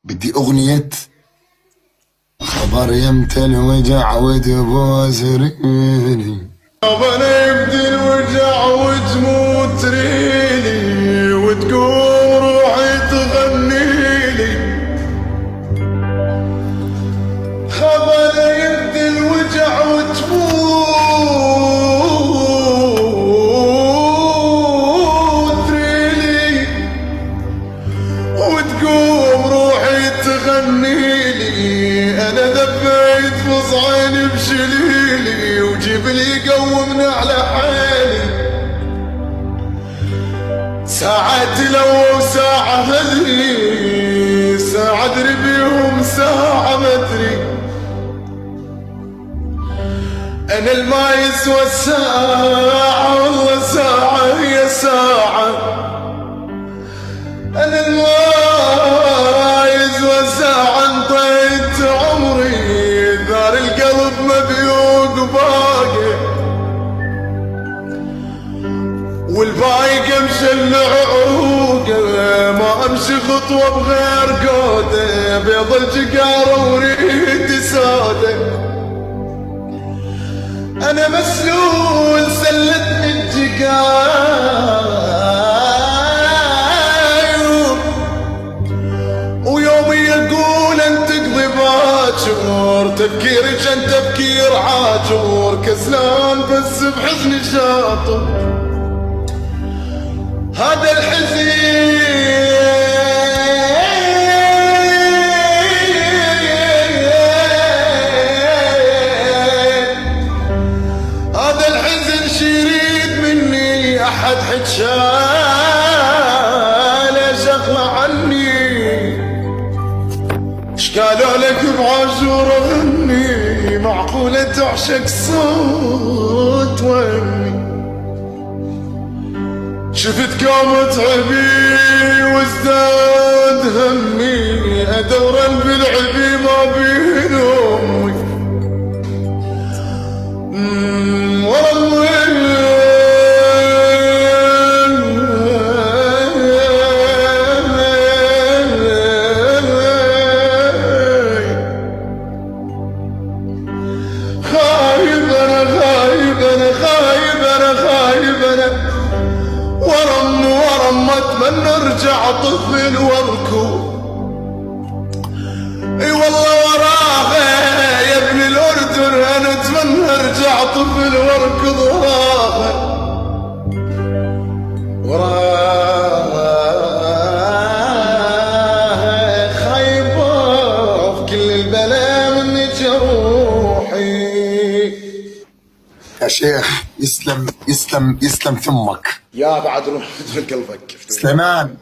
بدي أغنية خبر يمتى الوجع وتبوسريني. انا يبدي الوجع وتموت ريلي وتقوم روحي تغنيلي. خبر يبدي الوجع وتموت ريلي وتقوم روحي تغنيلي. انا دبيت فصعيني بشليلي وجيب لي قومنا على حالي. ساعة تلو وساعة هدري، ساعة ادري بيهم ساعة مدري. انا الما يسوى الساعة والله ساعة هي ساعة. انا الما يسوى ساعة انطيت عمري ثار القلب مبيوق باقي والبايق مشلع عروقه. ما امشي خطوة بغير قوده بيض الجقارة وريدي ساده. انا مسلول سلتني الجقاير ويومي يقول انت تقضي باجر. تفكيري كان تفكير عاجر كسلان بس بحزني شاطر. هذا الحزين هذا الحزن شريد مني. احد حجاله شغله عني. اش قالوا لك بعاشور غني؟ معقولة تعشق صوت وهمي. شفت قوم تعبي وازداد همي. ادورا بالعبي ما بين امي خايب انا خايب انا خايب انا خايب انا ورم اتمنى ارجع طفل واركض. اي والله وراها يا ابن الاردن انا اتمنى ارجع طفل واركض وراها. خايبه في كل البلا مني جروحي. يا شيخ يسلم يسلم يسلم ثمك يا بعد روح قلبك. سليمان.